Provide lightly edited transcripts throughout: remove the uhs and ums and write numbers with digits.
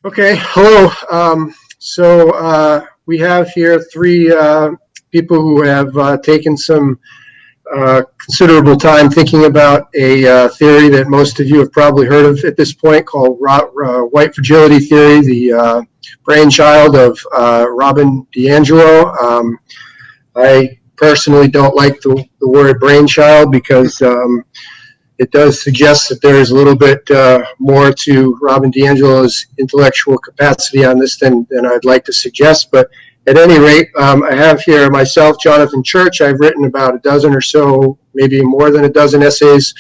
Okay, hello. We have here three people who have taken some considerable time thinking about a theory that most of you have probably heard of at this point, called white fragility theory, the brainchild of Robin DiAngelo. I personally don't like the word brainchild because it does suggest that there is a little bit more to Robin DiAngelo's intellectual capacity on this than I'd like to suggest. But at any rate, I have here myself, Jonathan Church. I've written about a dozen or so, maybe more than a dozen essays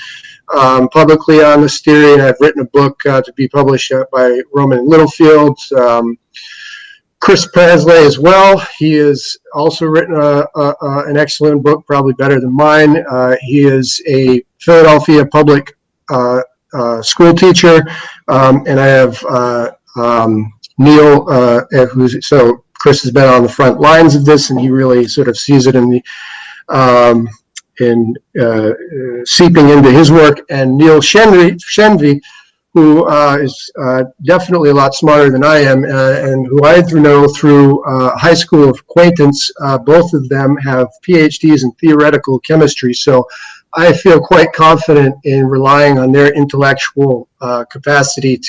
publicly on this theory, and I've written a book to be published by Roman Littlefield. Chris Paslay as well. He has also written an excellent book, probably better than mine. He is a Philadelphia public school teacher, and I have Neil, so Chris has been on the front lines of this, and he really sort of sees it in seeping into his work. And Neil Shenvi, who is definitely a lot smarter than I am, and who I know through high school acquaintance. Both of them have PhDs in theoretical chemistry, so I feel quite confident in relying on their intellectual capacity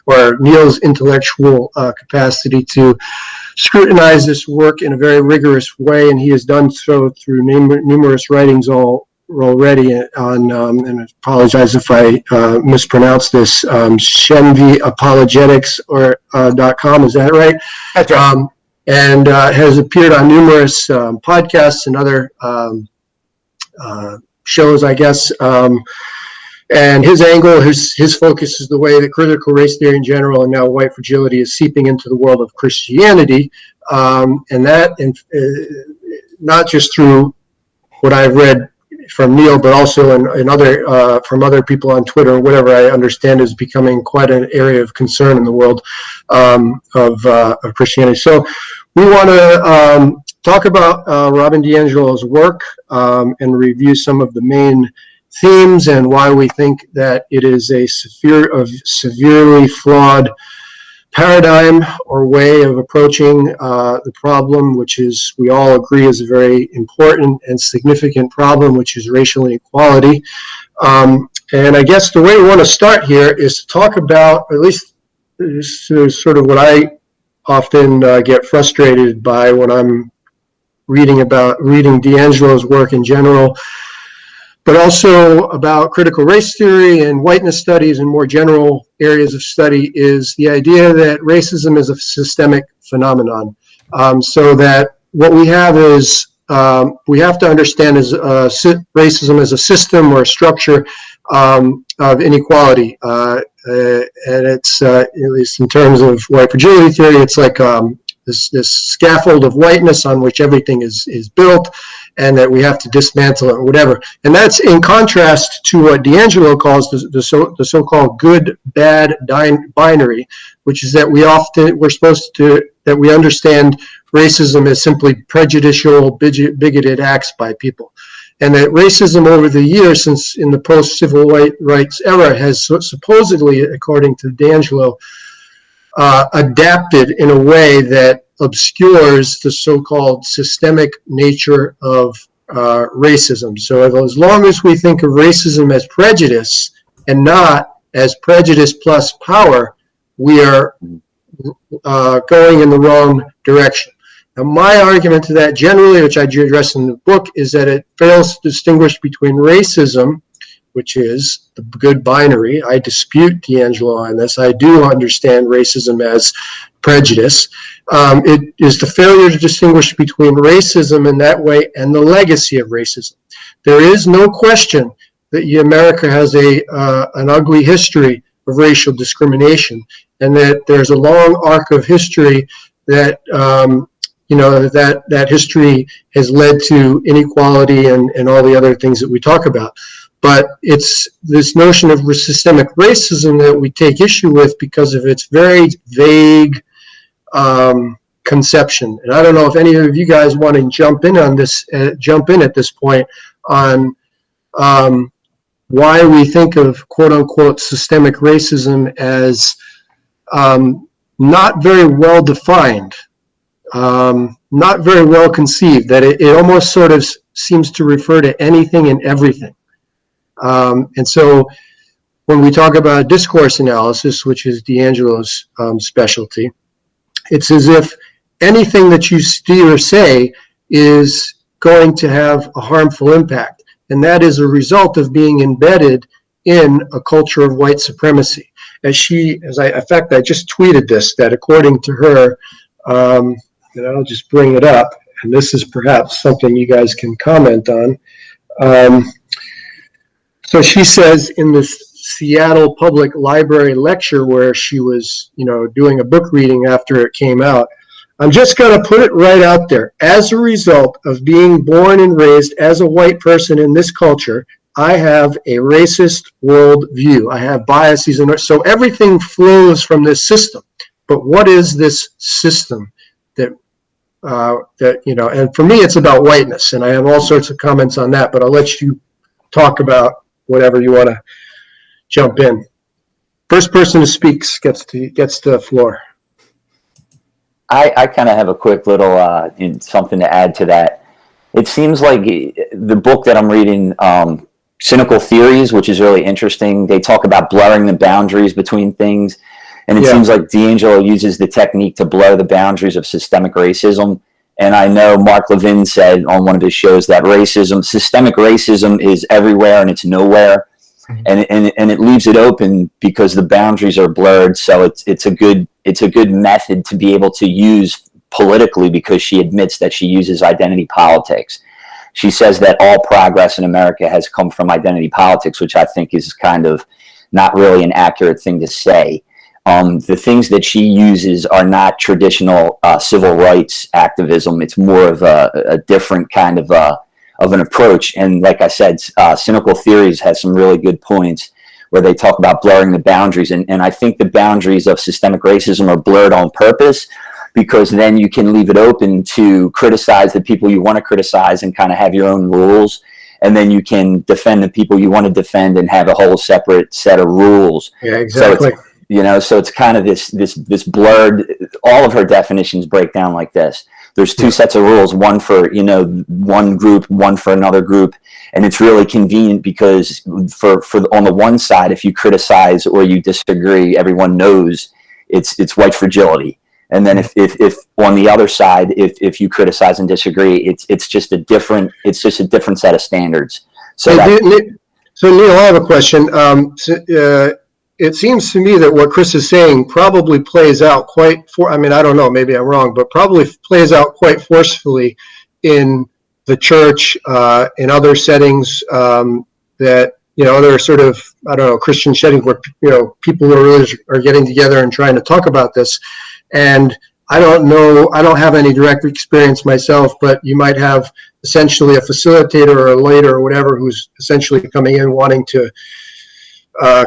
or Neil's intellectual capacity to scrutinize this work in a very rigorous way, and he has done so through numerous writings already on, and I apologize if I mispronounce this, Shenvi Apologetics .com, is that right? That's right. And has appeared on numerous podcasts and other shows, I guess. And his angle, his focus is the way that critical race theory in general and now white fragility is seeping into the world of Christianity, and that, not just through what I've read from Neil, but also in other from other people on Twitter, whatever I understand is becoming quite an area of concern in the world of Christianity. So we want to talk about Robin DiAngelo's work and review some of the main themes and why we think that it is a severely flawed paradigm or way of approaching the problem, which is, we all agree, is a very important and significant problem, which is racial inequality. And I guess the way we want to start here is to talk about, at least this is sort of what I often get frustrated by when I'm reading DiAngelo's work in general, but also about critical race theory and whiteness studies and more general areas of study, is the idea that racism is a systemic phenomenon. So that what we have is, we have to understand is racism as a system or a structure of inequality. And it's, at least in terms of white fragility theory, it's like this scaffold of whiteness on which everything is built, and that we have to dismantle it or whatever. And that's in contrast to what DiAngelo calls the so-called good-bad binary, which is that we understand racism as simply prejudicial, bigoted acts by people. And that racism over the years, since in the post-civil rights era, has supposedly, according to DiAngelo, adapted in a way that obscures the so-called systemic nature of racism. So as long as we think of racism as prejudice and not as prejudice plus power, we are going in the wrong direction. Now, my argument to that generally, which I address in the book, is that it fails to distinguish between racism, which is the good binary. I dispute DiAngelo on this. I do understand racism as prejudice. It is the failure to distinguish between racism in that way and the legacy of racism. There is no question that America has an ugly history of racial discrimination, and that there's a long arc of history that that history has led to inequality and all the other things that we talk about. But it's this notion of systemic racism that we take issue with because of its very vague conception. And I don't know if any of you guys want to jump in at this point on why we think of quote unquote systemic racism as not very well defined, not very well conceived, that it almost sort of seems to refer to anything and everything. And so when we talk about discourse analysis, which is DiAngelo's specialty, it's as if anything that you do or say is going to have a harmful impact. And that is a result of being embedded in a culture of white supremacy. In fact, I just tweeted this, that according to her, and I'll just bring it up, and this is perhaps something you guys can comment on. So she says in this Seattle Public Library lecture where she was, doing a book reading after it came out, I'm just going to put it right out there. As a result of being born and raised as a white person in this culture, I have a racist worldview. I have biases, and so everything flows from this system. But what is this system that and for me, it's about whiteness, and I have all sorts of comments on that, but I'll let you talk about whatever you want to jump in. First person who speaks gets the floor. I kind of have a quick little something to add to that. It seems like the book that I'm reading, Cynical Theories, which is really interesting, they talk about blurring the boundaries between things. And it seems like DiAngelo uses the technique to blur the boundaries of systemic racism. And I know Mark Levin said on one of his shows that systemic racism is everywhere and it's nowhere. Mm-hmm. And it leaves it open because the boundaries are blurred. So it's a good method to be able to use politically, because she admits that she uses identity politics. She says that all progress in America has come from identity politics, which I think is kind of not really an accurate thing to say. The things that she uses are not traditional civil rights activism. It's more of a different kind of an approach. And like I said, Cynical Theories has some really good points where they talk about blurring the boundaries. And I think the boundaries of systemic racism are blurred on purpose, because then you can leave it open to criticize the people you want to criticize and kind of have your own rules. And then you can defend the people you want to defend and have a whole separate set of rules. Yeah, exactly. So it's kind of this blurred. All of her definitions break down like this. There's two sets of rules, one for one group, one for another group, and it's really convenient because for on the one side, if you criticize or you disagree, everyone knows it's white fragility. And then if on the other side, if you criticize and disagree, it's just a different set of standards. So Neil, I have a question. It seems to me that what Chris is saying probably plays out I don't know, maybe I'm wrong, but probably plays out quite forcefully in the church, in other settings that, other sort of, Christian settings where, people are getting together and trying to talk about this. And I don't know, I don't have any direct experience myself, but you might have essentially a facilitator or a leader or whatever who's essentially coming in wanting to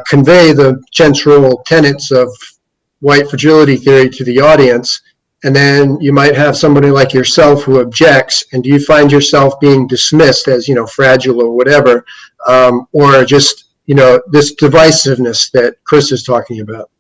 convey the central tenets of white fragility theory to the audience, and then you might have somebody like yourself who objects, and do you find yourself being dismissed as fragile or whatever, or just this divisiveness that Chris is talking about?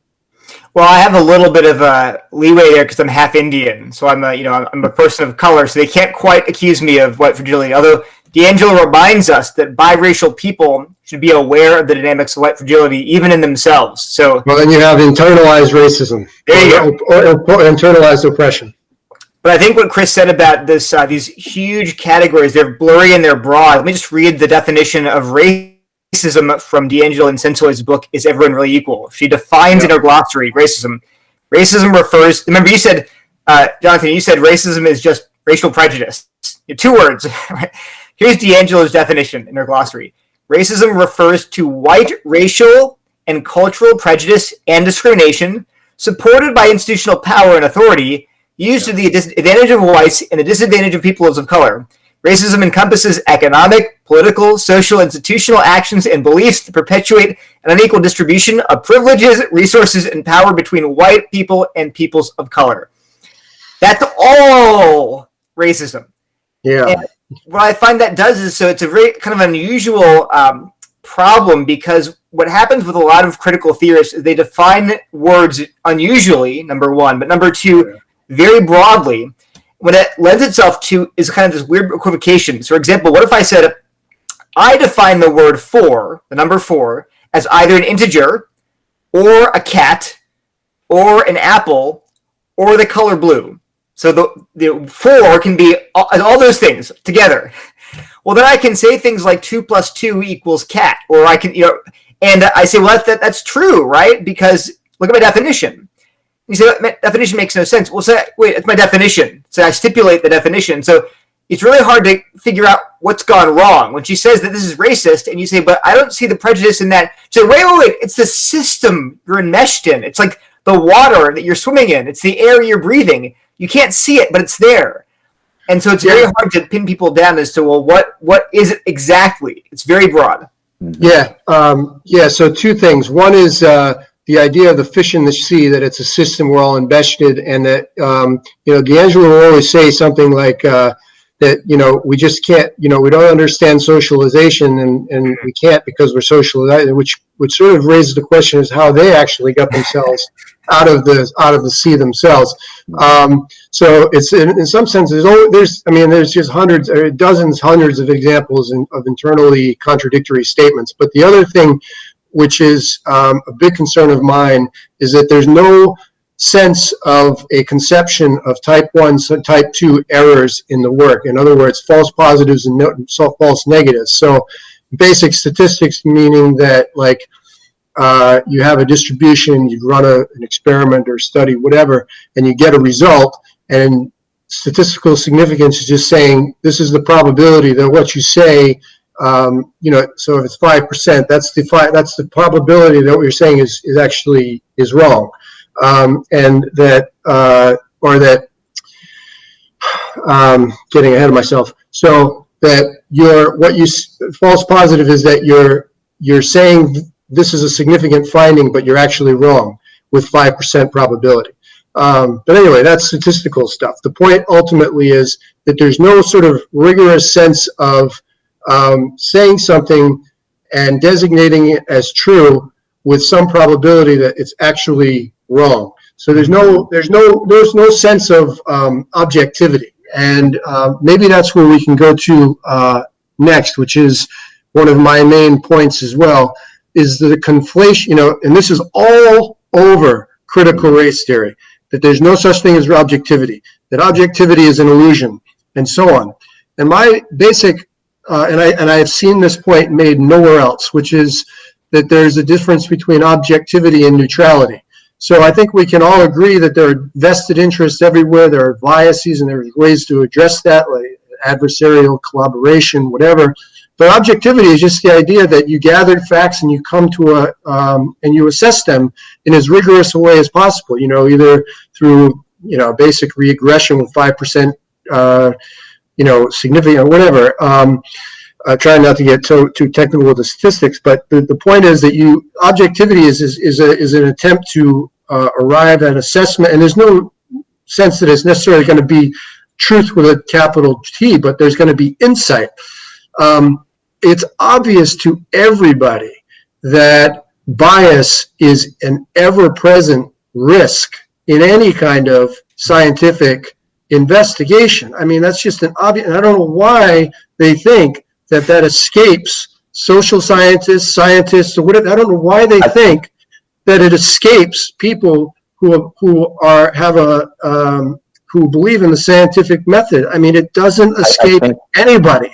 Well, I have a little bit of a leeway there because I'm half Indian, so I'm a person of color, so they can't quite accuse me of white fragility. Although DiAngelo reminds us that biracial people should be aware of the dynamics of white fragility, even in themselves. So, well, then you have internalized racism, or internalized oppression. But I think what Chris said about this, these huge categories, they're blurry and they're broad. Let me just read the definition of racism from DiAngelo in Sensoi's book, Is Everyone Really Equal? She defines in her glossary racism. Racism refers, remember you said, Jonathan, you said racism is just racial prejudice. 2 words. Here's DiAngelo's definition in her glossary. Racism refers to white racial and cultural prejudice and discrimination supported by institutional power and authority used to the advantage of whites and the disadvantage of peoples of color. Racism encompasses economic, political, social, institutional actions and beliefs that perpetuate an unequal distribution of privileges, resources, and power between white people and peoples of color. That's all racism. Yeah. And what I find that does is, so it's a very kind of unusual problem because what happens with a lot of critical theorists is they define words unusually, number one, but number two, very broadly. What it lends itself to is kind of this weird equivocation. So, for example, what if I said, I define the word four, the number four, as either an integer or a cat or an apple or the color blue. So the four can be all those things together. Well, then I can say things like 2 + 2 = cat, or I can, and I say, well, that's true, right? Because look at my definition. You say, that definition makes no sense. Well, wait, it's my definition. So I stipulate the definition. So it's really hard to figure out what's gone wrong. When she says that this is racist, and you say, but I don't see the prejudice in that. She said, wait, it's the system you're enmeshed in. It's like the water that you're swimming in. It's the air you're breathing. You can't see it, but it's there. And so it's very hard to pin people down as to, well, what is it exactly? It's very broad. Yeah. So two things. One is the idea of the fish in the sea, that it's a system we're all invested, and that, DiAngelo will always say something like that, we just can't, we don't understand socialization, and we can't because we're socialized, which sort of raises the question is how they actually got themselves out of the sea themselves. So it's in some sense there's just hundreds or hundreds of examples of internally contradictory statements. But the other thing, which is a big concern of mine, is that there's no sense of a conception of type 1, type 2 errors in the work. In other words, false positives and false negatives. So basic statistics, meaning that you have a distribution, you run an experiment or study, whatever, and you get a result, and statistical significance is just saying this is the probability that what you say, so if it's 5%, that's the probability that what you're saying is actually wrong. And that, getting ahead of myself. So that false positive is that you're saying this is a significant finding, but you're actually wrong with 5% probability. But anyway, that's statistical stuff. The point ultimately is that there's no sort of rigorous sense of saying something and designating it as true with some probability that it's actually wrong. So there's no sense of objectivity, and maybe that's where we can go to next, which is one of my main points as well, is the conflation. And this is all over critical race theory, that there's no such thing as objectivity, that objectivity is an illusion, and so on. And my basic, and I have seen this point made nowhere else, which is that there's a difference between objectivity and neutrality. So I think we can all agree that there are vested interests everywhere, there are biases, and there's ways to address that, like adversarial collaboration, whatever. But objectivity is just the idea that you gather facts and you come to and you assess them in as rigorous a way as possible, either through, basic regression with 5%, significant or whatever. Trying not to get too technical with the statistics, but the point is that objectivity is an attempt to arrive at assessment, and there's no sense that it's necessarily going to be truth with a capital T, but there's going to be insight. It's obvious to everybody that bias is an ever-present risk in any kind of scientific investigation. I mean, that's just an obvious, and I don't know why they think that escapes social scientists, or whatever. I don't know why they think that it escapes people who believe in the scientific method. I mean, it doesn't escape anybody.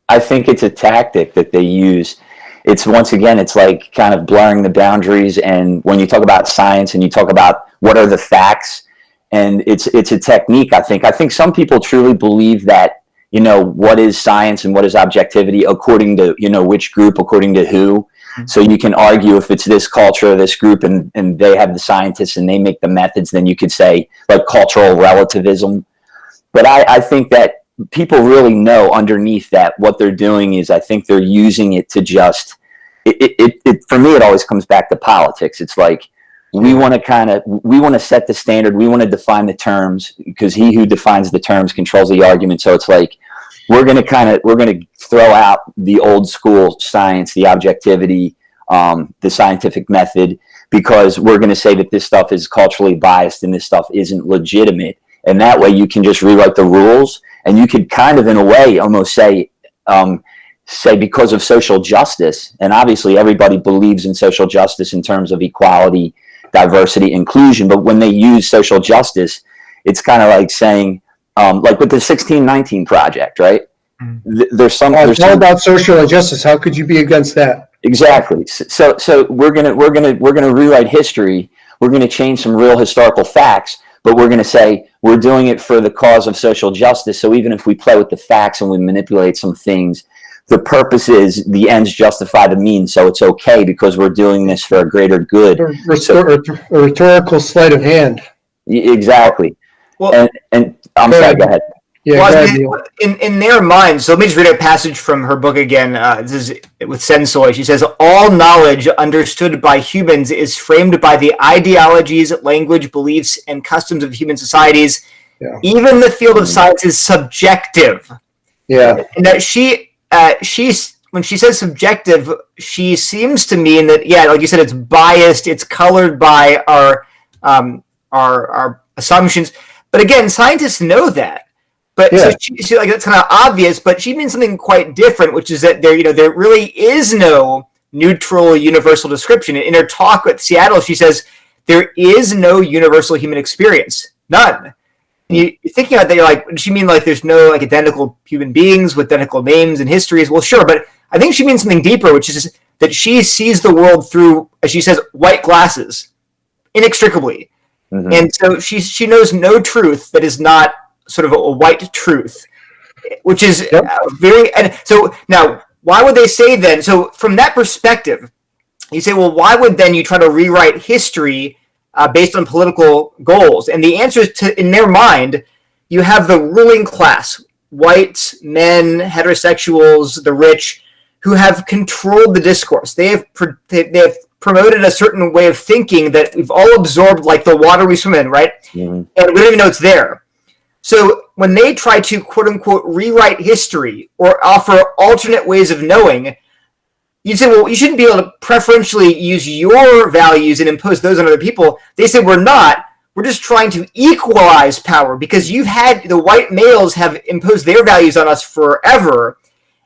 I think it's a tactic that they use. It's once again, it's like kind of blurring the boundaries. And when you talk about science and you talk about what are the facts, and it's a technique. I think some people truly believe that, what is science and what is objectivity according to, which group, according to who. Mm-hmm. So you can argue if it's this culture or this group and they have the scientists and they make the methods, then you could say like cultural relativism. But I think that people really know underneath that what they're doing is, I think they're using it to just, for me, it always comes back to politics. It's like, we want to set the standard. We want to define the terms, because he who defines the terms controls the argument. So it's like, we're going to throw out the old school science, the objectivity, the scientific method, because we're going to say that this stuff is culturally biased and this stuff isn't legitimate. And that way you can just rewrite the rules, and you could kind of, in a way, almost say because of social justice, and obviously everybody believes in social justice in terms of equality, diversity, inclusion, but when they use social justice, it's kind of like saying, like with the 1619 Project, right? There's some about social injustice. How could you be against that? Exactly. So we're gonna rewrite history. We're gonna change some real historical facts, but we're gonna say we're doing it for the cause of social justice. So even if we play with the facts and we manipulate some things, the purpose is the ends justify the means. So it's okay because we're doing this for a greater good. A rhetorical sleight of hand. Exactly. Well, and I'm sorry. Go ahead. Yeah, well, in their minds, so let me just read a passage from her book again. This is with Sensoy. She says, all knowledge understood by humans is framed by the ideologies, language, beliefs, and customs of human societies. Yeah. Even the field of science is subjective. Yeah. And that she's when she says subjective, she seems to mean that, yeah, like you said, it's biased, it's colored by our assumptions. But again, scientists know that. But yeah. So she like that's kind of obvious, but she means something quite different, which is that there really is no neutral universal description. In her talk at Seattle, she says there is no universal human experience, none. And you're thinking about that, you're like, does she mean like there's no like identical human beings with identical names and histories? Well, sure, but I think she means something deeper, which is that she sees the world through, as she says, white glasses, inextricably. Mm-hmm. And so she knows no truth that is not sort of a white truth, which is very. And so now, why would they say then? So from that perspective, you say, well, why would then you try to rewrite history based on political goals? And the answer is in their mind, you have the ruling class, white men, heterosexuals, the rich, who have controlled the discourse. They have promoted a certain way of thinking that we've all absorbed, like the water we swim in, right? Mm-hmm. And we don't even know it's there. So when they try to, quote unquote, rewrite history or offer alternate ways of knowing, you say, well, you shouldn't be able to preferentially use your values and impose those on other people. They say, we're not. We're just trying to equalize power because you've had the white males have imposed their values on us forever.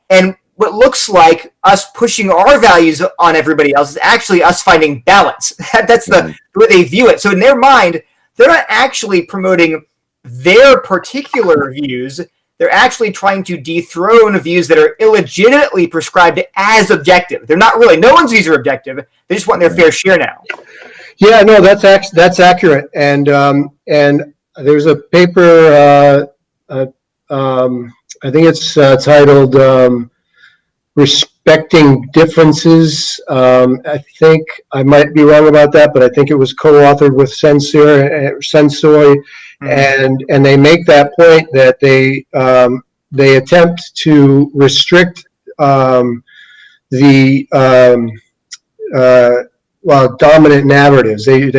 And what looks like us pushing our values on everybody else is actually us finding balance. That's the way they view it. So in their mind, they're not actually promoting their particular views. They're actually trying to dethrone views that are illegitimately prescribed as objective. They're not really. No one's views are objective. They just want their fair share now. Yeah, no, that's accurate. And there's a paper. I think it's titled "Respecting Differences." I think I might be wrong about that, but I think it was co-authored with Sensoy. And they make that point that they attempt to restrict the dominant narratives. And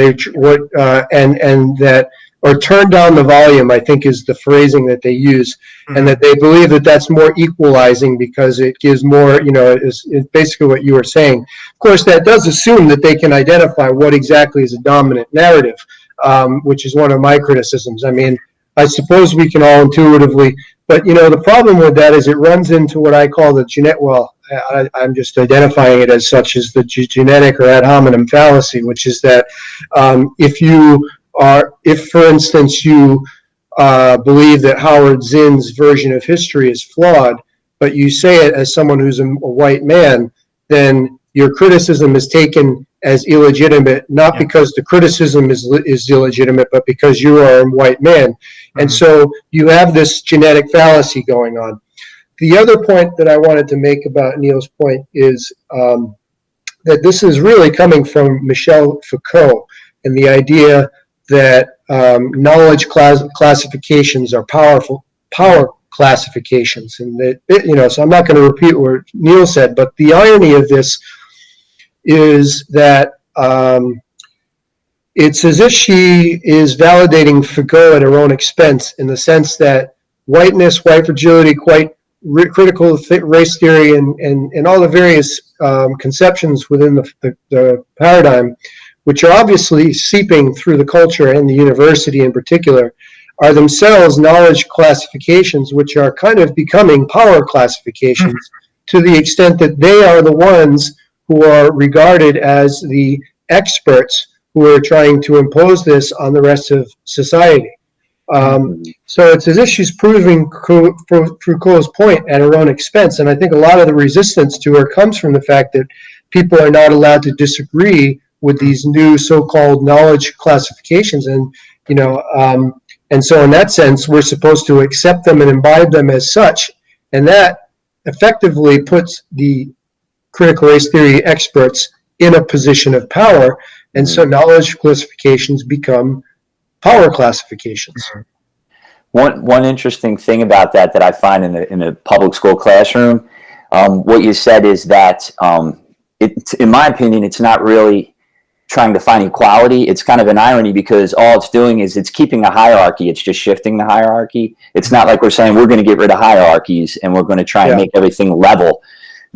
that, or turn down the volume, I think is the phrasing that they use, and that they believe that that's more equalizing because it gives more, is basically what you were saying. Of course, that does assume that they can identify what exactly is a dominant narrative. Which is one of my criticisms. I mean, I suppose we can all intuitively, but the problem with that is it runs into what I call the I'm just identifying it as such as the genetic or ad hominem fallacy, which is that if for instance you believe that Howard Zinn's version of history is flawed, but you say it as someone who's a white man, then your criticism is taken as illegitimate, not because the criticism is illegitimate, but because you are a white man. Mm-hmm. And so you have this genetic fallacy going on. The other point that I wanted to make about Neil's point is that this is really coming from Michel Foucault and the idea that knowledge classifications are power classifications. And that, so I'm not going to repeat what Neil said, but the irony of this is that it's as if she is validating Foucault at her own expense, in the sense that whiteness, white fragility, critical race theory and all the various conceptions within the paradigm, which are obviously seeping through the culture and the university in particular, are themselves knowledge classifications, which are kind of becoming power classifications to the extent that they are the ones who are regarded as the experts who are trying to impose this on the rest of society. So it's as if she's proving Foucault's point at her own expense. And I think a lot of the resistance to her comes from the fact that people are not allowed to disagree with these new so-called knowledge classifications. And, and so in that sense, we're supposed to accept them and imbibe them as such. And that effectively puts the critical race theory experts in a position of power. And so knowledge classifications become power classifications. One interesting thing about that I find in a public school classroom, what you said is that, in my opinion, it's not really trying to find equality. It's kind of an irony because all it's doing is it's keeping a hierarchy. It's just shifting the hierarchy. It's not like we're saying we're going to get rid of hierarchies and we're going to try and make everything level.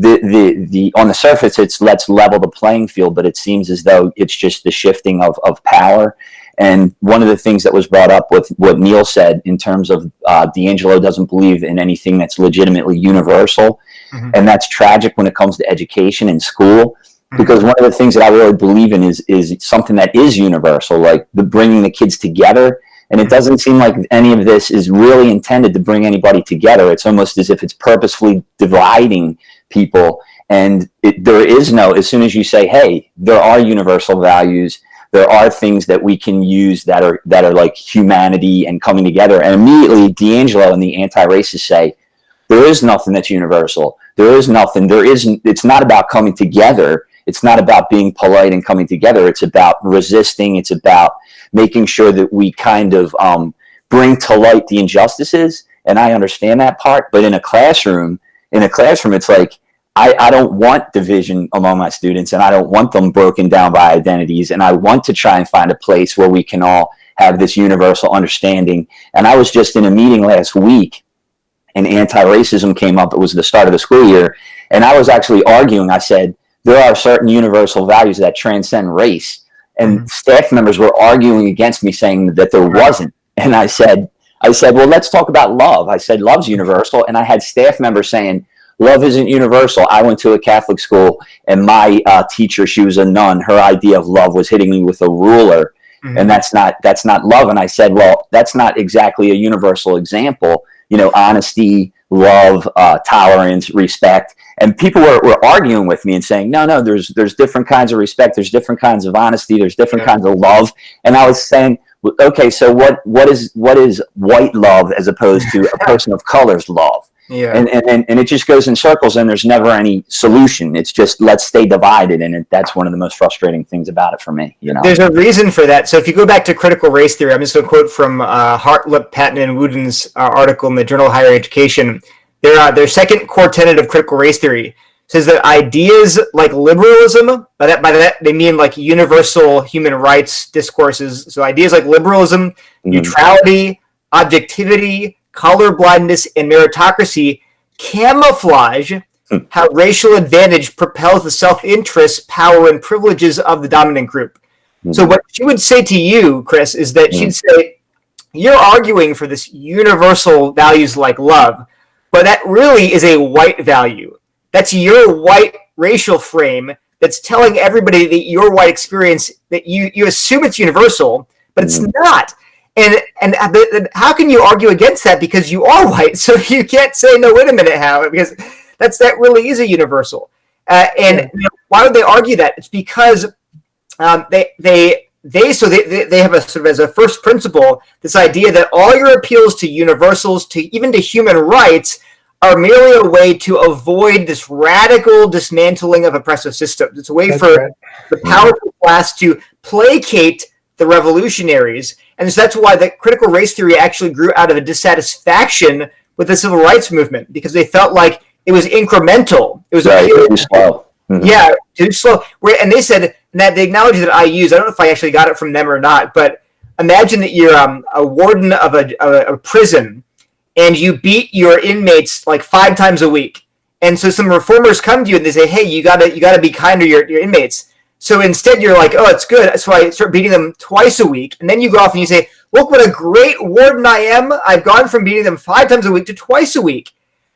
On the surface, it's let's level the playing field, but it seems as though it's just the shifting of power. And one of the things that was brought up with what Neil said in terms of DiAngelo doesn't believe in anything that's legitimately universal. And that's tragic when it comes to education in school, because one of the things that I really believe in is something that is universal, like bringing the kids together. And it doesn't seem like any of this is really intended to bring anybody together. It's almost as if it's purposefully dividing people. And there is no, as soon as you say, hey, there are universal values, there are things that we can use that are like humanity and coming together. And immediately DiAngelo and the anti-racists say, there is nothing that's universal. There is nothing. It's not about coming together. It's not about being polite and coming together. It's about resisting. It's about making sure that we kind of bring to light the injustices. And I understand that part. But in a classroom, it's like, I don't want division among my students, and I don't want them broken down by identities. And I want to try and find a place where we can all have this universal understanding. And I was just in a meeting last week, and anti-racism came up. It was the start of the school year. And I was actually arguing. I said, there are certain universal values that transcend race. And staff members were arguing against me, saying that there wasn't. And I said, well, let's talk about love. I said, love's universal. And I had staff members saying, love isn't universal. I went to a Catholic school, and my teacher, she was a nun. Her idea of love was hitting me with a ruler. And that's not love. And I said, well, that's not exactly a universal example. Honesty, love, tolerance, respect. And people were arguing with me and saying, no, there's different kinds of respect. There's different kinds of honesty. There's different kinds of love. And I was saying, okay, so what is white love as opposed to a person of color's love? Yeah. And it just goes in circles, and there's never any solution. It's just, let's stay divided. And that's one of the most frustrating things about it for me. There's a reason for that. So if you go back to critical race theory, I'm just going to quote from Hartlip, Patton, and Wooden's article in the Journal of Higher Education. Their second core tenet of critical race theory says that ideas like liberalism, by that they mean like universal human rights discourses. So ideas like liberalism, neutrality, objectivity, colorblindness, and meritocracy camouflage how racial advantage propels the self-interest, power, and privileges of the dominant group. So what she would say to you, Chris, is that she'd say, you're arguing for this universal values like love, but that really is a white value. That's your white racial frame that's telling everybody that your white experience, that you assume it's universal, but it's not. And how can you argue against that? Because you are white, so you can't say, no, wait a minute, how? Because that really is a universal. Why would they argue that? It's because they have a sort of as a first principle this idea that all your appeals to universals, to even to human rights, are merely a way to avoid this radical dismantling of oppressive systems. It's a way the powerful class to placate the revolutionaries. And so that's why the critical race theory actually grew out of a dissatisfaction with the civil rights movement, because they felt like it was incremental. It was too slow. Yeah, too slow. And they said, and that the analogy that I use, I don't know if I actually got it from them or not, but imagine that you're a warden of a prison, and you beat your inmates like 5 times a week. And so some reformers come to you and they say, hey, you gotta be kind to your inmates. So instead you're like, oh, it's good. So I start beating them twice a week. And then you go off and you say, look what a great warden I am. I've gone from beating them 5 times a week to twice a week.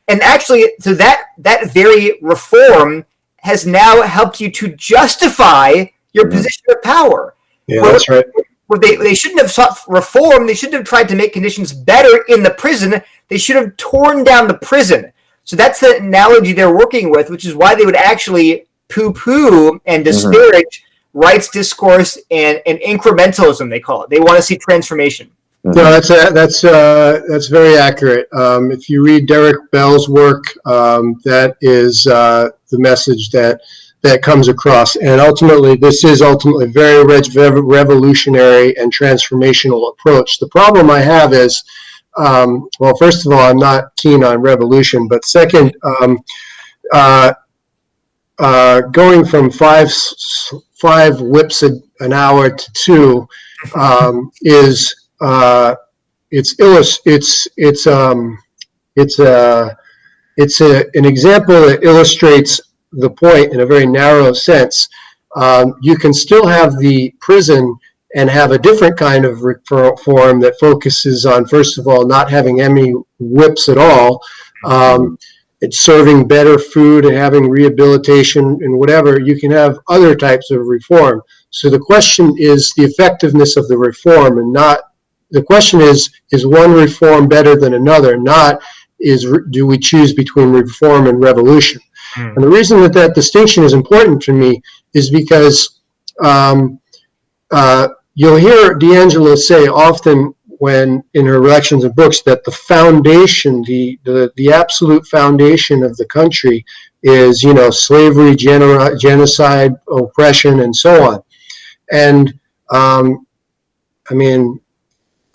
And actually, so that very reform has now helped you to justify your position of power. Yeah, that's right. They shouldn't have sought reform. They shouldn't have tried to make conditions better in the prison. They should have torn down the prison. So that's the analogy they're working with, which is why they would actually poo-poo and disparage rights discourse and incrementalism, they call it. They want to see transformation. No, that's very accurate. If you read Derek Bell's work, that is the message that comes across. And ultimately, this is ultimately a very revolutionary and transformational approach. The problem I have is, well, first of all, I'm not keen on revolution, but second, going from five whips an hour to 2 is it's an example that illustrates the point in a very narrow sense. You can still have the prison and have a different kind of reform that focuses on, first of all, not having any whips at all. It's serving better food and having rehabilitation and whatever. You can have other types of reform. So the question is the effectiveness of the reform, and not the question is one reform better than another, not do we choose between reform and revolution. And the reason that distinction is important to me is because you'll hear DiAngelo say often when in her lections and books that the foundation, the absolute foundation of the country is, slavery, genocide, oppression, and so on. And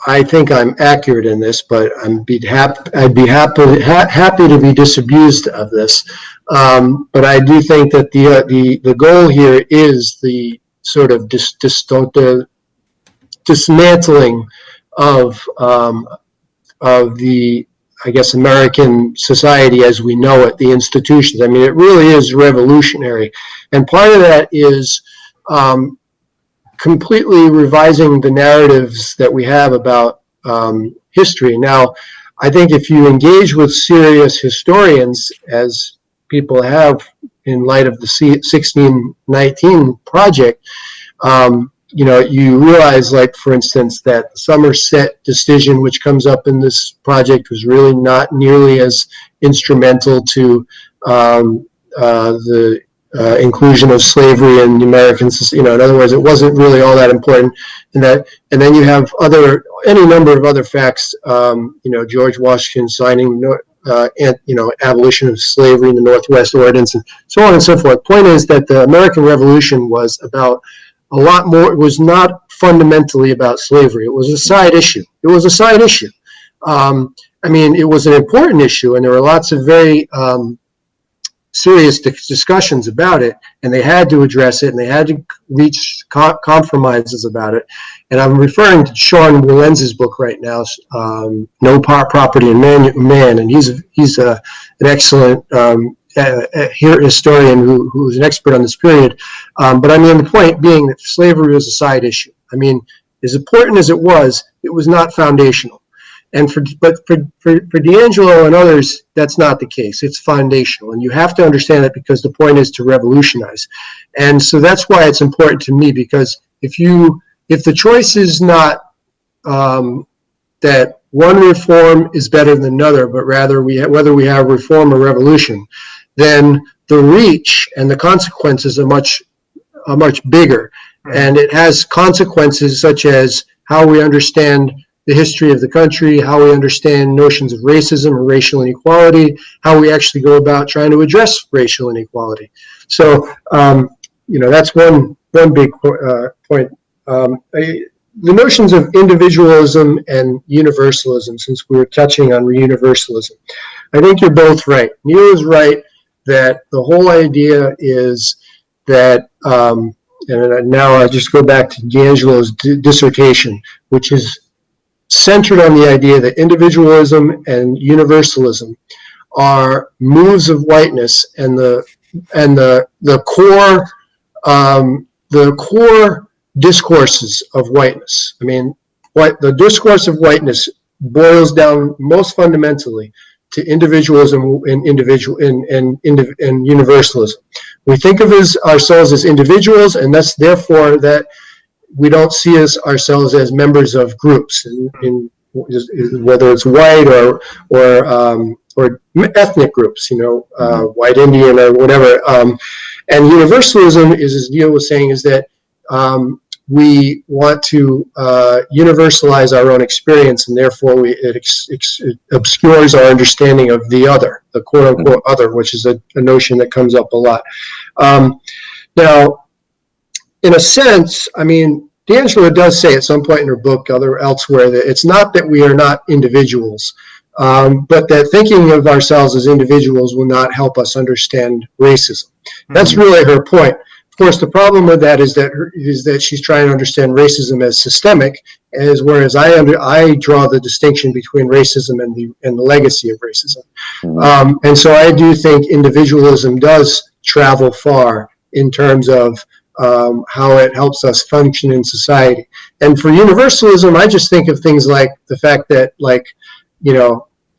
I think I'm accurate in this, but I'd be happy to be disabused of this. But I do think that the goal here is the sort of dismantling of the, I guess, American society as we know it, the institutions. I mean, it really is revolutionary. And part of that is completely revising the narratives that we have about history. Now, I think if you engage with serious historians, as people have in light of the 1619 project, you realize, like, for instance, that the Somerset decision, which comes up in this project, was really not nearly as instrumental to the inclusion of slavery in the American society. In other words, it wasn't really all that important. And then you have any number of other facts. George Washington signing, abolition of slavery in the Northwest Ordinance, and so on and so forth. Point is that the American Revolution was about a lot more. It was not fundamentally about slavery. It was a side issue. It was an important issue, and there were lots of very serious discussions about it, and they had to address it, and they had to reach compromises about it. And I'm referring to Sean Willens's book right now, No Property in Man, and he's an excellent historian who's an expert on this period. But the point being that slavery was a side issue. As important as it was not foundational. But for DiAngelo and others, that's not the case. It's foundational, and you have to understand that, because the point is to revolutionize. And so that's why it's important to me, because if the choice is not that one reform is better than another, but rather whether we have reform or revolution, then the reach and the consequences are much bigger, and it has consequences such as how we understand the history of the country, how we understand notions of racism or racial inequality, how we actually go about trying to address racial inequality. So, that's one big point. The notions of individualism and universalism, since we were touching on universalism, I think you're both right. Neil is right that the whole idea is that, and now I just go back to DiAngelo's dissertation, which is centered on the idea that individualism and universalism are moves of whiteness, and the core discourses of whiteness. I mean, what the discourse of whiteness boils down most fundamentally to individualism and universalism. We think of ourselves as individuals, and that's therefore that we don't see ourselves as members of groups, whether it's white or ethnic groups, white Indian or whatever. And universalism is, as Neil was saying, is that we want to universalize our own experience, and therefore it obscures our understanding of the other, the quote-unquote other, which is a notion that comes up a lot. Now, in a sense, I mean, DiAngelo does say at some point in her book, elsewhere, that it's not that we are not individuals, but that thinking of ourselves as individuals will not help us understand racism. That's really her point. Of course, the problem with that is that she's trying to understand racism as systemic, whereas I draw the distinction between racism and the legacy of racism. And so I do think individualism does travel far in terms of how it helps us function in society. And for universalism, I just think of things like the fact that,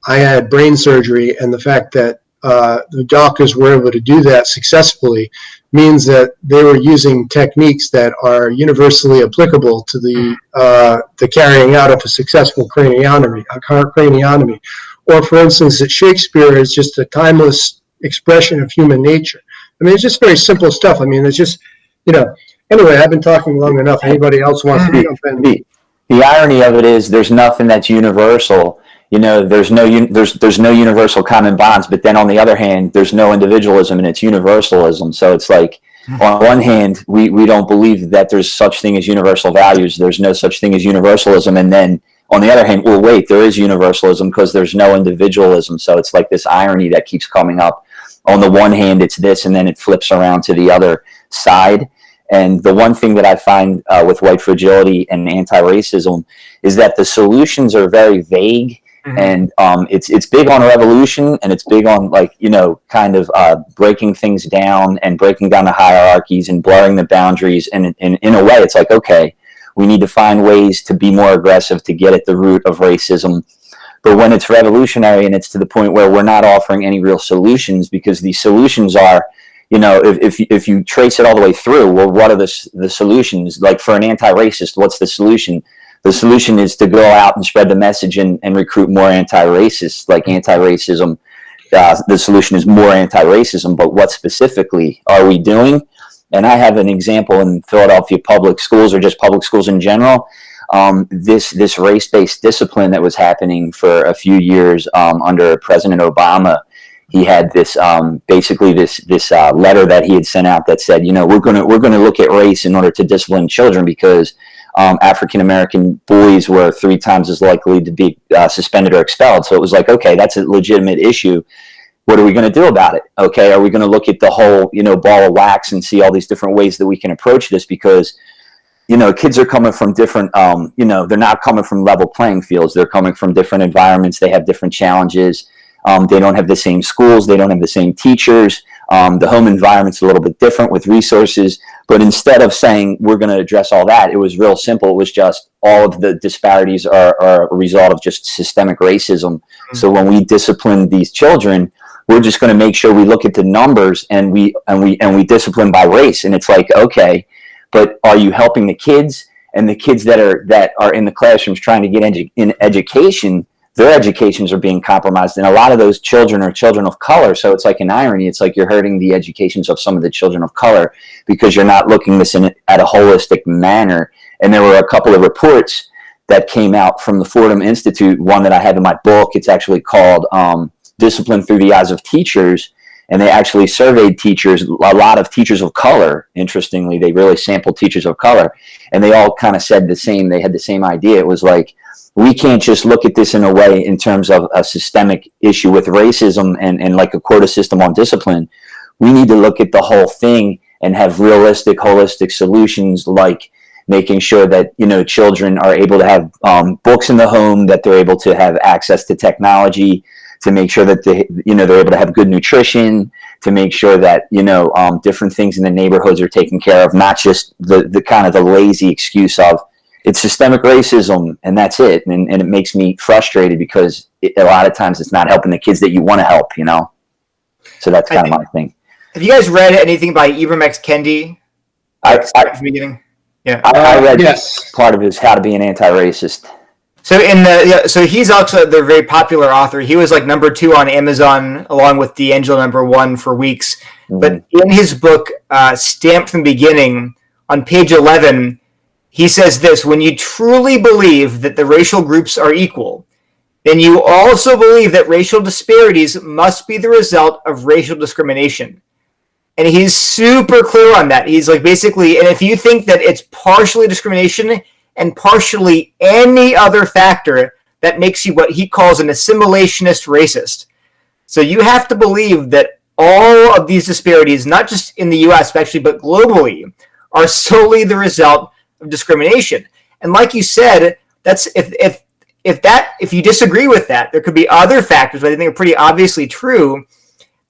I had brain surgery, and the fact that the doctors were able to do that successfully means that they were using techniques that are universally applicable to the carrying out of a successful craniotomy. Or, for instance, that Shakespeare is just a timeless expression of human nature. I mean, it's just very simple stuff. I mean, it's just, anyway, I've been talking long enough. Anybody else wants to jump in? The irony of it is there's nothing that's universal. There's no universal common bonds, but then on the other hand, there's no individualism and it's universalism. So it's like, on one hand, we don't believe that there's such thing as universal values. There's no such thing as universalism. And then on the other hand, well, wait, there is universalism because there's no individualism. So it's like this irony that keeps coming up. On the one hand, it's this, and then it flips around to the other side. And the one thing that I find with white fragility and anti-racism is that the solutions are very vague. And it's big on revolution, and it's big on breaking things down and breaking down the hierarchies and blurring the boundaries. And in a way, it's like, okay, we need to find ways to be more aggressive to get at the root of racism. But when it's revolutionary and it's to the point where we're not offering any real solutions, because these solutions are, if you trace it all the way through, well, what are the solutions? Like for an anti-racist, what's the solution? The solution is to go out and spread the message and recruit more anti-racists, like anti-racism. The solution is more anti-racism, but what specifically are we doing? And I have an example in Philadelphia public schools, or just public schools in general. This race-based discipline that was happening for a few years under President Obama. He had this basically this letter that he had sent out that said, we're going to look at race in order to discipline children because African American boys were 3 times as likely to be suspended or expelled. So it was like, okay, that's a legitimate issue. What are we going to do about it? Okay, are we going to look at the whole ball of wax and see all these different ways that we can approach this? Because kids are coming from different, they're not coming from level playing fields. They're coming from different environments. They have different challenges. They don't have the same schools. They don't have the same teachers. The home environment's a little bit different with resources. But instead of saying we're going to address all that, it was real simple. It was just all of the disparities are a result of just systemic racism. So when we discipline these children, we're just going to make sure we look at the numbers and we discipline by race. And it's like, okay, but are you helping the kids? And the kids that are in the classrooms trying to get in education, their educations are being compromised. And a lot of those children are children of color. So it's like an irony. It's like you're hurting the educations of some of the children of color because you're not looking this at a holistic manner. And there were a couple of reports that came out from the Fordham Institute, one that I have in my book. It's actually called Discipline Through the Eyes of Teachers. And they actually surveyed teachers, a lot of teachers of color. Interestingly, they really sampled teachers of color. And they all kind of said the same. They had the same idea. It was like, we can't just look at this in a way in terms of a systemic issue with racism and like a quota system on discipline. We need to look at the whole thing and have realistic, holistic solutions like making sure that, children are able to have books in the home, that they're able to have access to technology, to make sure that they're able to have good nutrition, to make sure that, different things in the neighborhoods are taken care of, not just the kind of the lazy excuse of it's systemic racism and that's it. And it makes me frustrated because a lot of times it's not helping the kids that you want to help, So that's kind of my thing. Have you guys read anything by Ibram X. Kendi? From the beginning? Yeah. I read yes. part of his How to Be an Anti-Racist. So so he's also the very popular author. He was like number 2 on Amazon, along with DiAngelo number 1 for weeks. Mm-hmm. But in his book, Stamped from the Beginning, on page 11, he says this: when you truly believe that the racial groups are equal, then you also believe that racial disparities must be the result of racial discrimination. And he's super clear on that. He's like, basically, and if you think that it's partially discrimination and partially any other factor, that makes you what he calls an assimilationist racist. So you have to believe that all of these disparities, not just in the US actually, but globally, are solely the result of discrimination. And like you said, that's if you disagree with that, there could be other factors that I think are pretty obviously true,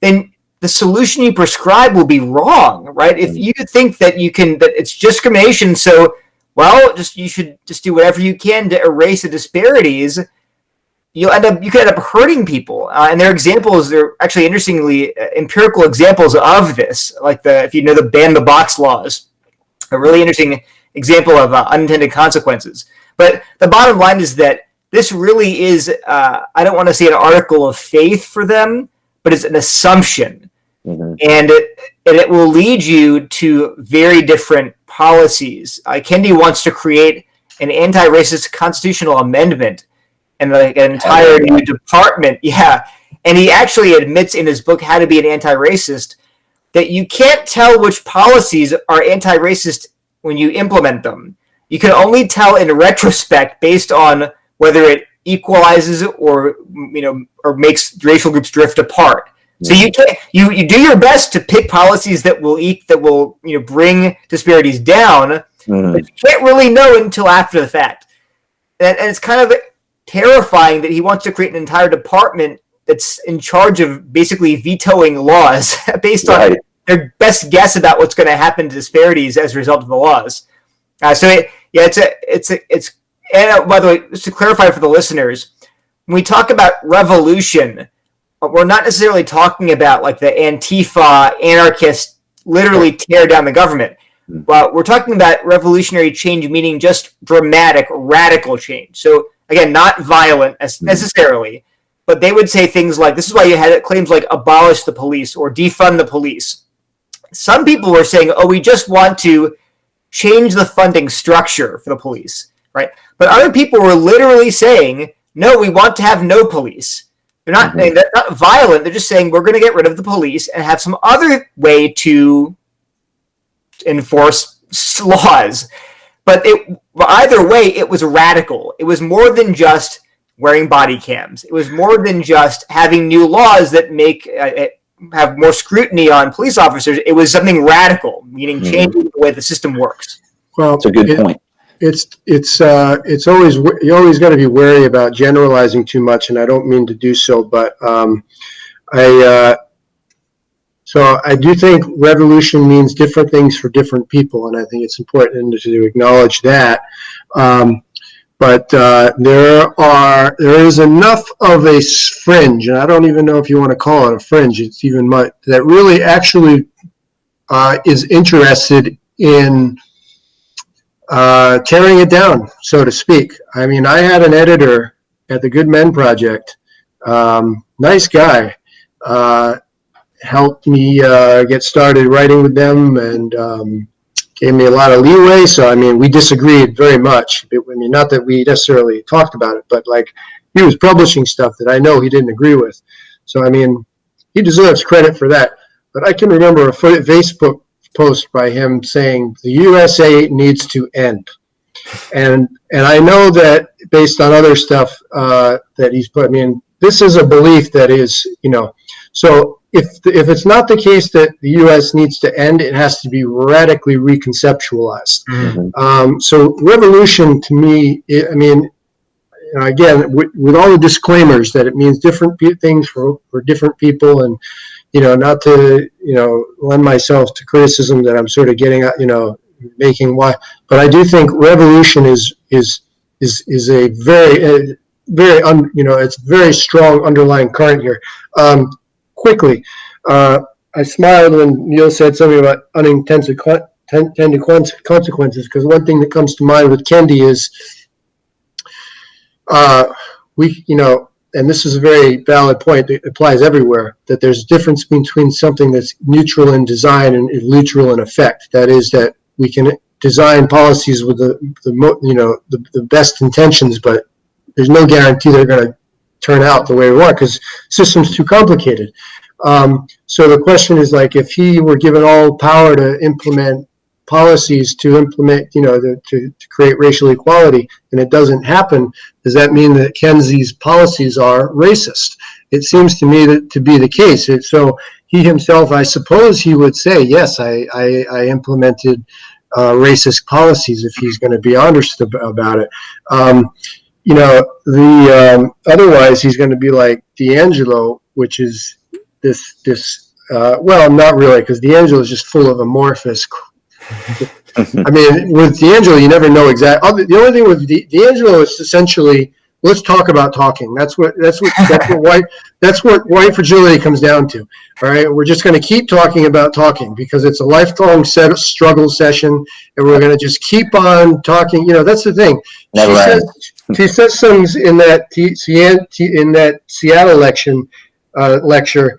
then the solution you prescribe will be wrong, right? If you think that that it's discrimination, so you should just do whatever you can to erase the disparities, you could end up hurting people. And there are examples, they're actually interestingly empirical examples of this, like if you know the ban the box laws, a really interesting example of unintended consequences. But the bottom line is that this really is, I don't want to say an article of faith for them, but it's an assumption. Mm-hmm. And it will lead you to very different policies. Kendi wants to create an anti-racist constitutional amendment and like an entire new department. Yeah. And he actually admits in his book, How to Be an Anti-Racist, that you can't tell which policies are anti-racist when you implement them. You can only tell in retrospect based on whether it equalizes or makes racial groups drift apart. So you do your best to pick policies that will bring disparities down, but you can't really know until after the fact. And it's kind of terrifying that he wants to create an entire department that's in charge of basically vetoing laws based on their best guess about what's going to happen to disparities as a result of the laws. It's and by the way, just to clarify for the listeners, when we talk about revolution, we're not necessarily talking about like the Antifa anarchists literally tear down the government. But we're talking about revolutionary change, meaning just dramatic, radical change. So again, not violent necessarily, but they would say things like, this is why you had claims like abolish the police or defund the police. Some people were saying, we just want to change the funding structure for the police, right? But other people were literally saying, no, we want to have no police. They're not violent. They're just saying we're going to get rid of the police and have some other way to enforce laws. But either way, it was radical. It was more than just wearing body cams. It was more than just having new laws that have more scrutiny on police officers. It was something radical, meaning changing the way the system works. Well, that's a good point. It's always, you always got to be wary about generalizing too much, and I don't mean to do so, but so I do think revolution means different things for different people, and I think it's important to acknowledge that. But there is enough of a fringe, and I don't even know if you want to call it a fringe. It's even that really actually is interested in tearing it down, so to speak. I mean, I had an editor at the Good Men Project, nice guy, helped me get started writing with them and gave me a lot of leeway. So, I mean, we disagreed very much. Not that we necessarily talked about it, but like he was publishing stuff that I know he didn't agree with. So, I mean, he deserves credit for that. But I can remember a Facebook post by him saying the USA needs to end. And I know that based on other stuff that he's put, I mean, this is a belief that is, so if it's not the case that the U.S. needs to end, it has to be radically reconceptualized. So revolution, to me, I mean, again, with all the disclaimers that it means different things for different people, and not to lend myself to criticism that I'm sort of getting at, making why, but I do think revolution is a very it's very strong underlying current here. Quickly, I smiled when Neil said something about unintended consequences, because one thing that comes to mind with Kendi is and this is a very valid point that applies everywhere, that there's a difference between something that's neutral in design and neutral in effect. That is, that we can design policies with the best intentions, but there's no guarantee they're going to turn out the way we want, because the system's too complicated. So the question is, like, if he were given all power to implement policies, to create racial equality, and it doesn't happen, does that mean that Kenzie's policies are racist? It seems to me to be the case. So he himself, I suppose he would say, yes, I implemented racist policies, if he's going to be honest about it. Otherwise he's going to be like DiAngelo, which is this well, not really, because DiAngelo is just full of amorphous. I mean, with DiAngelo, you never know exactly. The only thing with DiAngelo is essentially, let's talk about talking. That's what white fragility comes down to. All right, we're just going to keep talking about talking, because it's a lifelong struggle session, and we're going to just keep on talking. That's the thing. She says things in that Seattle lecture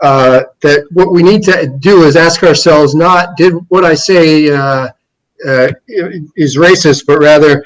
that what we need to do is ask ourselves, not did what I say is racist, but rather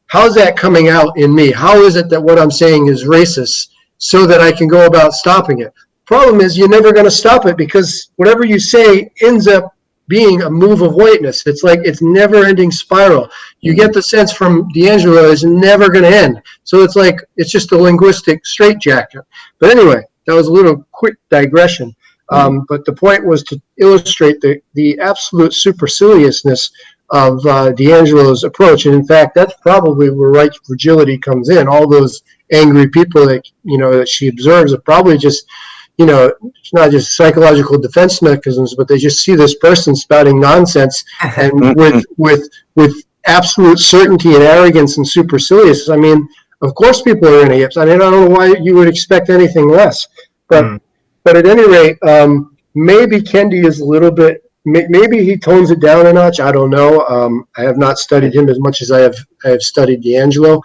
how's that coming out in me? How is it that what I'm saying is racist, so that I can go about stopping it? Problem is, you're never going to stop it, because whatever you say ends up being a move of whiteness. It's like it's never-ending spiral. You get the sense from DiAngelo it's never going to end. So it's like it's just a linguistic straitjacket. But anyway, that was a little quick digression. But the point was to illustrate the absolute superciliousness of DiAngelo's approach. And in fact, that's probably where right fragility comes in. All those angry people that that she observes are probably just it's not just psychological defense mechanisms, but they just see this person spouting nonsense, and with absolute certainty and arrogance and supercilious. I mean, of course people are idiots. I mean, I don't know why you would expect anything less. But at any rate, maybe Kendi is a little bit, maybe he tones it down a notch. I don't know. I have not studied him as much as I have studied DiAngelo.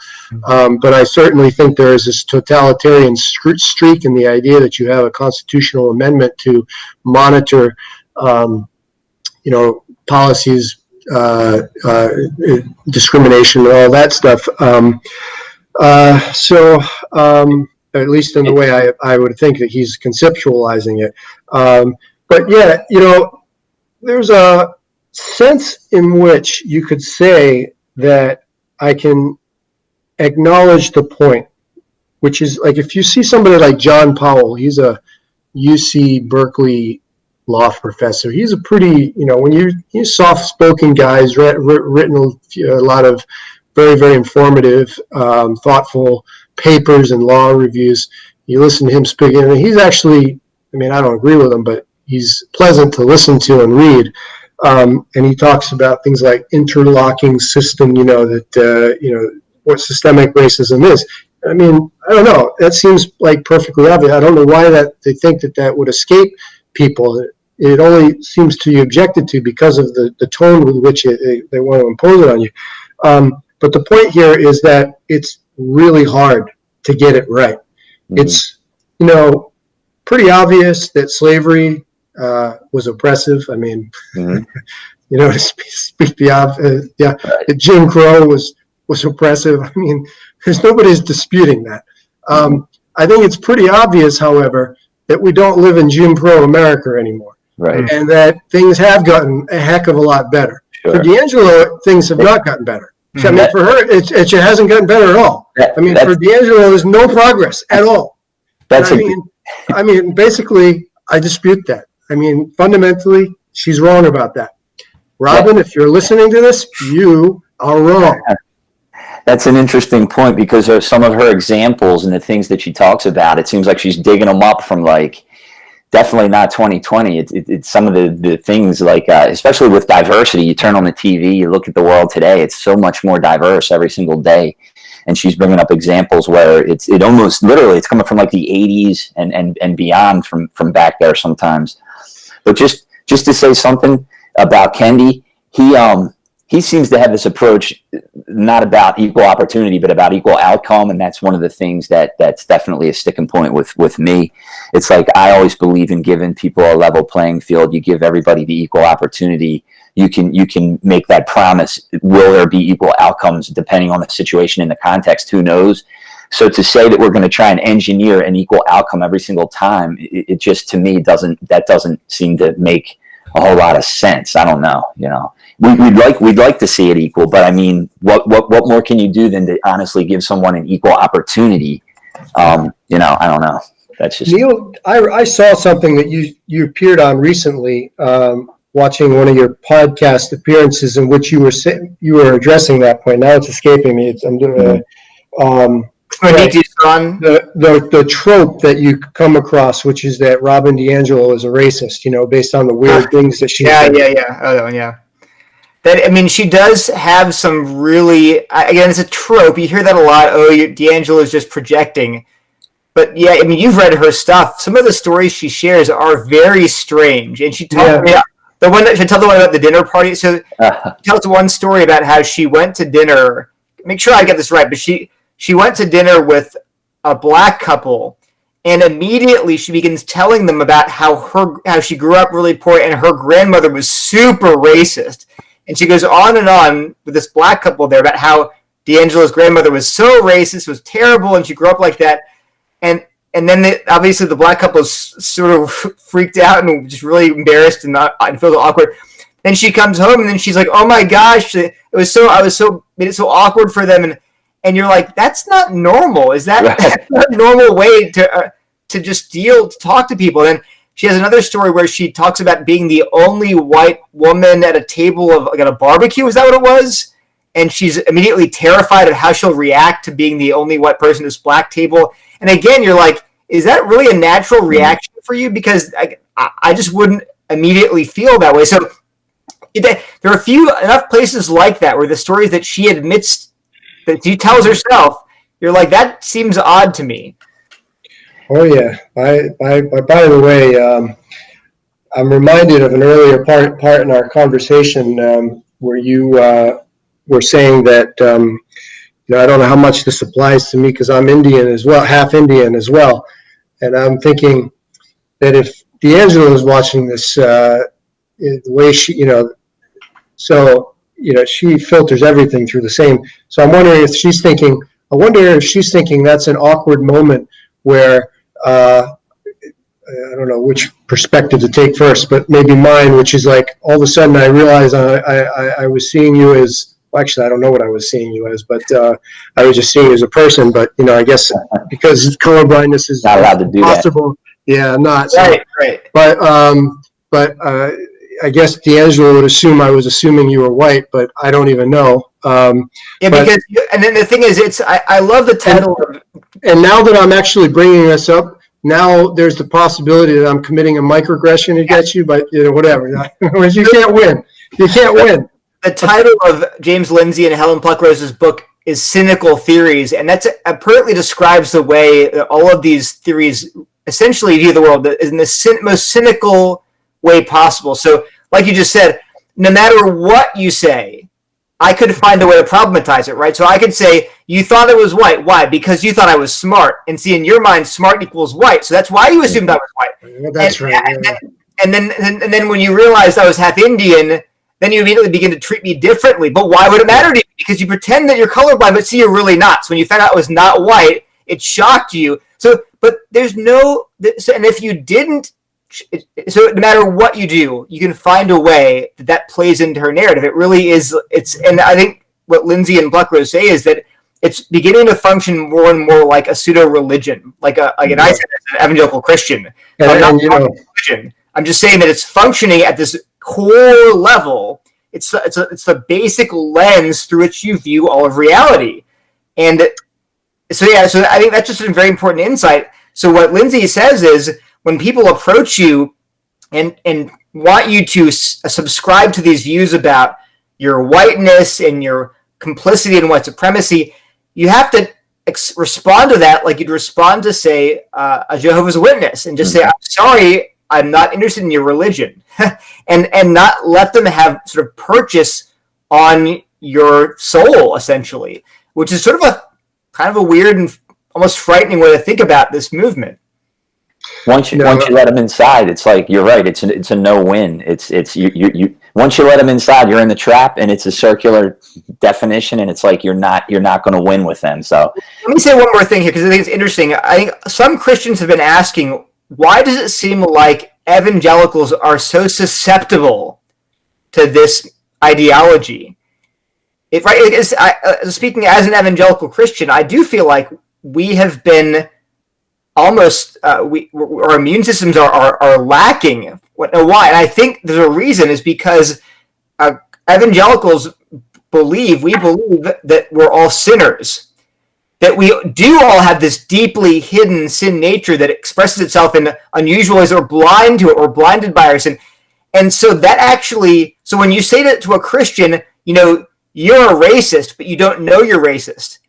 But I certainly think there is this totalitarian streak in the idea that you have a constitutional amendment to monitor, policies, discrimination, and all that stuff. At least in the way I would think that he's conceptualizing it. But yeah, there's a sense in which you could say that I can acknowledge the point, which is like, if you see somebody like John Powell, he's a UC Berkeley law professor. He's a pretty, he's soft-spoken guy. He's written a lot of very, very informative, thoughtful papers and law reviews. You listen to him speak, and he's actually, I don't agree with him, but he's pleasant to listen to and read. And he talks about things like interlocking system, what systemic racism is. I don't know. That seems like perfectly obvious. I don't know why they think that would escape people. It only seems to be objected to because of the tone with which they want to impose it on you. But the point here is that it's really hard to get it right. It's, pretty obvious that slavery was oppressive. To speak the obvious, that Jim Crow was oppressive. There's nobody's disputing that. I think it's pretty obvious, however, that we don't live in Jim Crow America anymore. Right. And that things have gotten a heck of a lot better. Sure. For DiAngelo, things have not gotten better. For her, it hasn't gotten better at all. For DiAngelo, there's no progress at all. I mean, basically, I dispute that. I mean, fundamentally, she's wrong about that. Robin, if you're listening to this, you are wrong. That's an interesting point, because of some of her examples and the things that she talks about. It seems like she's digging them up from, like, definitely not 2020. It's some of the things, like, especially with diversity. You turn on the TV, you look at the world today, it's so much more diverse every single day. And she's bringing up examples where it almost literally, it's coming from like the 80s and beyond from back there sometimes. But just to say something about Kendi, he seems to have this approach not about equal opportunity, but about equal outcome. And that's one of the things that's definitely a sticking point with me. It's like, I always believe in giving people a level playing field. You give everybody the equal opportunity. You can make that promise. Will there be equal outcomes depending on the situation and the context? Who knows? So to say that we're going to try and engineer an equal outcome every single time, it just, to me, doesn't seem to make a whole lot of sense. I don't know. We'd like to see it equal, but I mean, what more can you do than to honestly give someone an equal opportunity? I don't know. That's just Neil. I saw something that you appeared on recently, watching one of your podcast appearances in which you were addressing that point. Now it's escaping me. The trope that you come across, which is that Robin DiAngelo is a racist, based on the weird things that she said. Yeah. That, I mean, she does have some really, again, it's a trope. You hear that a lot. Oh, DiAngelo is just projecting. But yeah, I mean, you've read her stuff. Some of the stories she shares are very strange. And she talked, the one that she told the one about the dinner party. So she tells one story about how she went to dinner. Make sure I get this right, but she went to dinner with a black couple, and immediately she begins telling them about how she grew up really poor and her grandmother was super racist. And she goes on and on with this black couple there about how DiAngelo's grandmother was so racist, was terrible, and she grew up like that. And then obviously the black couple is sort of freaked out and just really embarrassed and feels awkward. Then she comes home and then she's like, "Oh my gosh, made it so awkward for them." And you're like, that's not normal. Is that that's not a normal way to just talk to people? And she has another story where she talks about being the only white woman at a table of, like, at a barbecue. Is that what it was? And she's immediately terrified of how she'll react to being the only white person at this black table. And again, you're like, is that really a natural reaction for you? Because I just wouldn't immediately feel that way. So there are enough places like that where the stories that she admits, that she tells herself, you're like, that seems odd to me. Oh yeah. By the way, I'm reminded of an earlier part in our conversation where you were saying that I don't know how much this applies to me because I'm Indian as well, half Indian as well, and I'm thinking that if DiAngelo is watching this, the way she, she filters everything through the same. So I'm wondering if she's thinking. I wonder if she's thinking that's an awkward moment where. I don't know which perspective to take first, but maybe mine, which is like all of a sudden I realized I was seeing you as, well, actually I don't know what I was seeing you as, but I was just seeing you as a person. But I guess because colorblindness is not allowed to do possible. That. Yeah, I'm not. So, right. But I guess DiAngelo would assume I was assuming you were white, but I don't even know. And then the thing is, I love the title. And now that I'm actually bringing this up, now there's the possibility that I'm committing a microaggression against you, but whatever. You can't win. You can't win. The title of James Lindsay and Helen Pluckrose's book is Cynical Theories, and that's apparently describes the way that all of these theories essentially view the world in the most cynical way possible. So, like you just said, no matter what you say, I could find a way to problematize it, right? So I could say, you thought it was white. Why? Because you thought I was smart. And see, in your mind, smart equals white. So that's why you assumed I was white. Well, that's right. And then when you realized I was half Indian, then you immediately begin to treat me differently. But why would it matter to you? Because you pretend that you're colorblind, but see, you're really not. So when you found out I was not white, it shocked you. So, but there's no, and if you didn't, so no matter what you do, you can find a way that plays into her narrative. It really is. And I think what Lindsay and Pluckrose say is that it's beginning to function more and more like a pseudo-religion, like an I said as an evangelical Christian. I'm not religion. I'm just saying that it's functioning at this core level. It's the basic lens through which you view all of reality. And so I think that's just a very important insight. So what Lindsay says is, when people approach you and want you to subscribe to these views about your whiteness and your complicity in white supremacy, you have to respond to that like you'd respond to, say, a Jehovah's Witness, and just say, I'm sorry, I'm not interested in your religion, and not let them have sort of purchase on your soul, essentially, which is sort of a kind of a weird and almost frightening way to think about this movement. Once you let them inside, it's like, you're right. It's a no-win. It's you. Once you let them inside, you're in the trap, and it's a circular definition, and it's like you're not going to win with them. So let me say one more thing here, because I think it's interesting. I think some Christians have been asking, why does it seem like evangelicals are so susceptible to this ideology? Speaking as an evangelical Christian, I do feel like we have been almost our immune systems are lacking. Why? And I think there's a reason, is because evangelicals believe that we're all sinners, that we do all have this deeply hidden sin nature that expresses itself in unusual ways, or blind to it, or blinded by our sin. And so that actually, so when you say that to a Christian, you're a racist, but you don't know you're racist,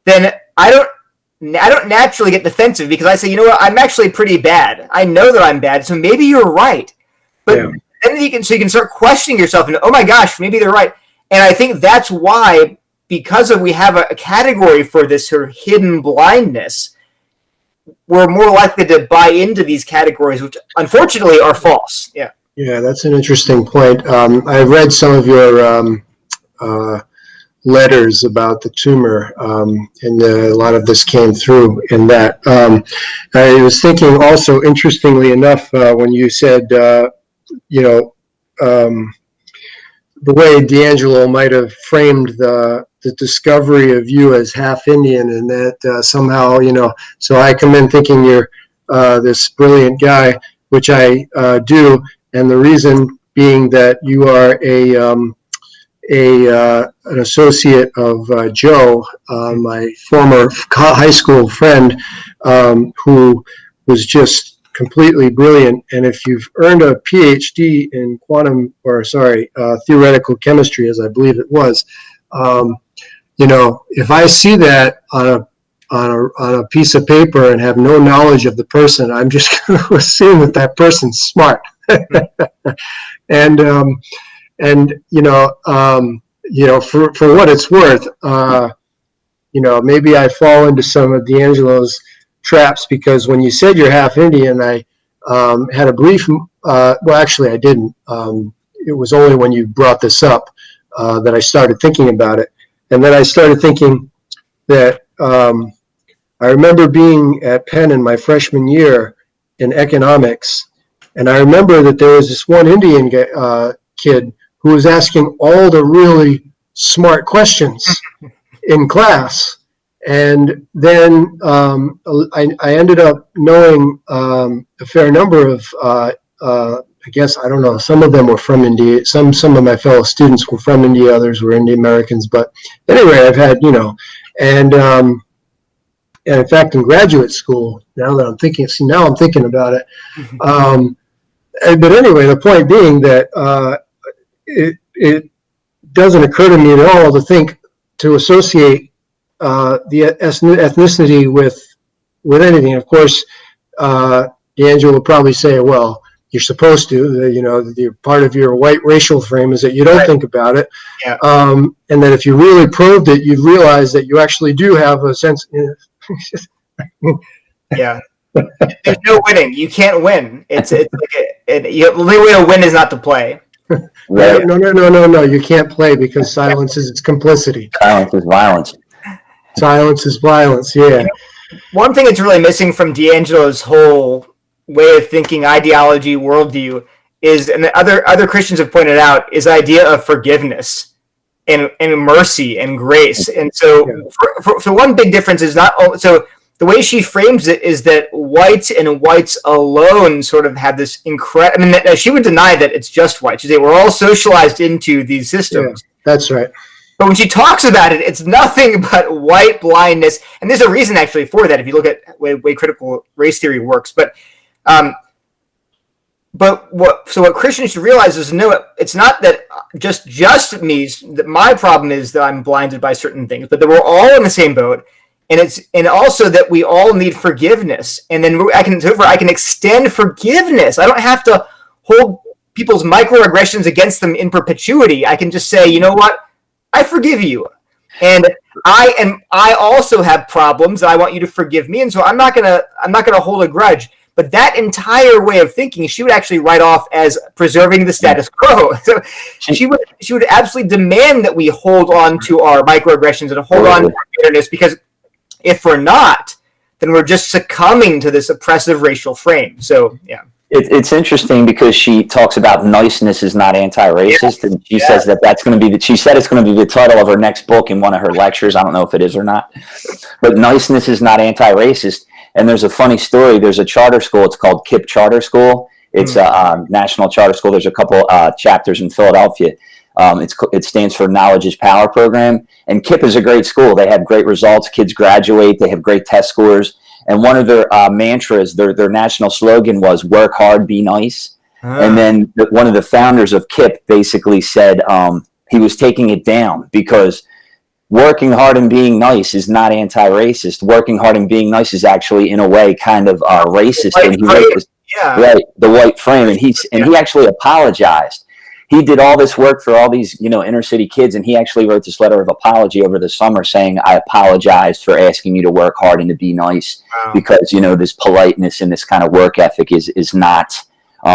then I don't naturally get defensive, because I say, you know what, I'm actually pretty bad. I know that I'm bad, so maybe you're right. But then you can start questioning yourself, and oh my gosh, maybe they're right. And I think that's why, because we have a category for this sort of hidden blindness, we're more likely to buy into these categories, which unfortunately are false. Yeah. Yeah, that's an interesting point. I read some of your letters about the tumor, and a lot of this came through in that. I was thinking also, interestingly enough, when you said, the way DiAngelo might have framed the discovery of you as half Indian, and that somehow, so I come in thinking you're this brilliant guy, which I do, and the reason being that you are an associate of Joe, my former high school friend, who was just completely brilliant. And if you've earned a PhD in theoretical chemistry, as I believe it was, if I see that on a piece of paper and have no knowledge of the person, I'm just going to assume that person's smart. And for what it's worth, maybe I fall into some of DiAngelo's traps, because when you said you're half Indian, I had a brief, actually I didn't. It was only when you brought this up that I started thinking about it. And then I started thinking that I remember being at Penn in my freshman year in economics, and I remember that there was this one Indian kid who was asking all the really smart questions in class. And then I ended up knowing a fair number of, I guess, I don't know, some of them were from India. Some of my fellow students were from India, others were Indian Americans. But anyway, I've had, and in fact, in graduate school, now I'm thinking about it. But anyway, the point being that it doesn't occur to me at all to associate the ethnicity with anything. Of course, DiAngelo will probably say, well, you're supposed to, part of your white racial frame is that you don't think about it. Yeah. And that if you really probed it, you'd realize that you actually do have a sense. Yeah. There's no winning. You can't win. It's like the only way to win is not to play. Right. No. You can't play, because silence is its complicity. Silence is violence. Silence is violence. Yeah. One thing that's really missing from DiAngelo's whole way of thinking, ideology, worldview, is, and other Christians have pointed out, is the idea of forgiveness. and mercy and grace. And so, so one big difference is so the way she frames it is that whites and whites alone sort of have this incredible. I mean, she would deny that it's just white. She'd say we're all socialized into these systems. Yeah, that's right. But when she talks about it, it's nothing but white blindness. And there's a reason actually for that if you look at the way critical race theory works. But what Christians should realize is it's not that just me. That my problem is that I'm blinded by certain things, but that we're all in the same boat. And also that we all need forgiveness, and then I can extend forgiveness. I don't have to hold people's microaggressions against them in perpetuity. I can just say, you know what, I forgive you, and I also have problems. I want you to forgive me, and so I'm not gonna hold a grudge. But that entire way of thinking, she would actually write off as preserving the status quo. So she would absolutely demand that we hold on to our microaggressions and hold on to our bitterness, because if we're not, then we're just succumbing to this oppressive racial frame. So, yeah. It's interesting because she talks about niceness is not anti-racist, and she says that's going to be she said it's going to be the title of her next book in one of her lectures. I don't know if it is or not, but niceness is not anti-racist. And there's a funny story. There's a charter school. It's called KIPP Charter School. It's a national charter school. There's a couple chapters in Philadelphia. It stands for Knowledge is Power program. And KIPP is a great school. They have great results. Kids graduate. They have great test scores. And one of their mantras, their national slogan was "Work hard, be nice." And then one of the founders of KIPP basically said he was taking it down because working hard and being nice is not anti-racist. Working hard and being nice is actually, in a way, kind of racist. And he wrote this, the white frame, and he actually apologized. He did all this work for all these, inner city kids, and he actually wrote this letter of apology over the summer saying, I apologize for asking you to work hard and to be nice because, this politeness and this kind of work ethic is not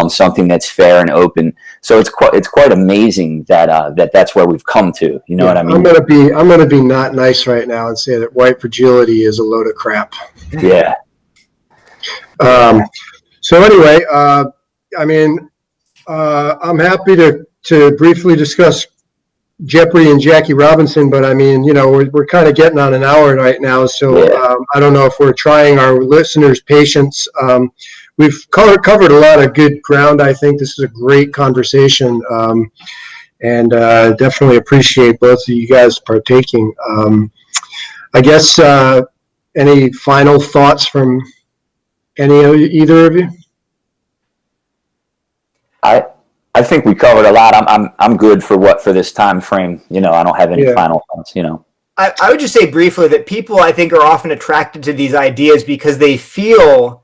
something that's fair and open. So it's quite amazing that that's where we've come to. You know what I mean? I'm gonna be not nice right now and say that white fragility is a load of crap. Yeah. So anyway, I'm happy to briefly discuss Jeopardy and Jackie Robinson, but we're kind of getting on an hour right now, so I don't know if we're trying our listeners' patience. We've covered a lot of good ground. I think this is a great conversation, and definitely appreciate both of you guys partaking. I guess any final thoughts from either of you? I think we covered a lot. I'm good for this time frame. I don't have any final thoughts. I would just say briefly that people, I think, are often attracted to these ideas because they feel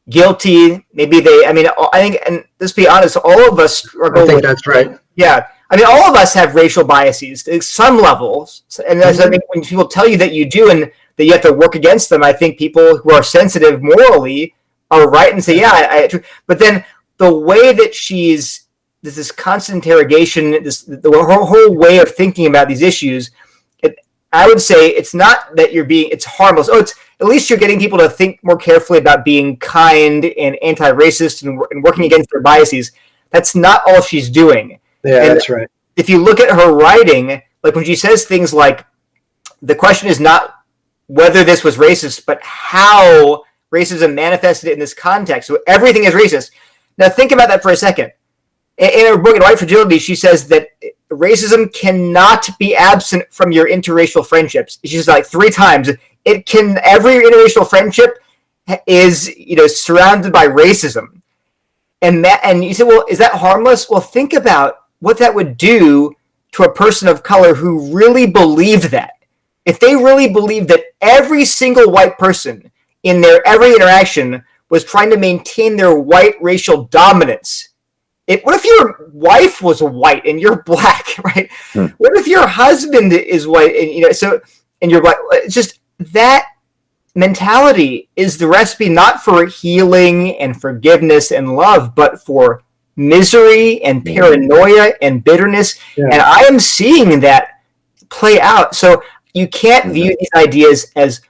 guilty. Maybe I think, and let's be honest, all of us struggle. I think that's right. Yeah. All of us have racial biases at some levels. And I think when people tell you that you do and that you have to work against them, I think people who are sensitive morally are right and say, but then the way that there's this constant interrogation, her whole way of thinking about these issues, I would say it's not that it's harmless. It's at least you're getting people to think more carefully about being kind and anti-racist and working against their biases. That's not all she's doing. Yeah, that's right. If you look at her writing, like when she says things like, the question is not whether this was racist, but how racism manifested in this context. So everything is racist. Now think about that for a second. In her book, in White Fragility, she says that racism cannot be absent from your interracial friendships. She says like 3 times. Every interracial friendship is, surrounded by racism. And you say, well, is that harmless? Well, think about what that would do to a person of color who really believed that. If they really believed that every single white person in their every interaction was trying to maintain their white racial dominance. What if your wife was white and you're black, right? What if your husband is white and you're black? It's just that mentality is the recipe not for healing and forgiveness and love, but for misery and paranoia and bitterness. Yeah. And I am seeing that play out. So you can't view these ideas as,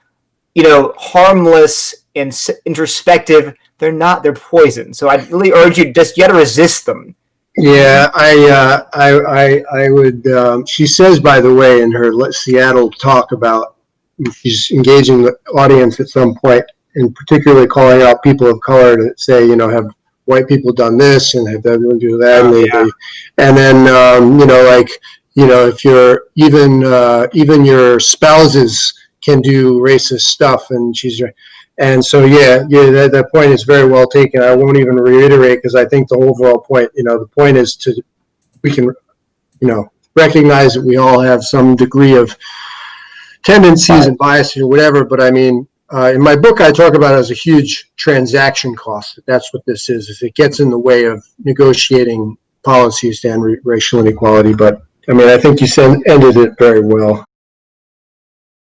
harmless and introspective. They're not. They're poison. So I really urge you, you got to resist them. Yeah, I would. She says, by the way, in her Seattle talk about she's engaging the audience at some point, and particularly calling out people of color to say, have white people done this and have everyone do that, and then if you're even your spouses can do racist stuff, and so that point is very well taken. I won't even reiterate because I think the overall point, the point is we can, recognize that we all have some degree of tendencies and biases or whatever. But I mean, in my book, I talk about it as a huge transaction cost. That's what this is it gets in the way of negotiating policies to end racial inequality. But I mean, I think you ended it very well.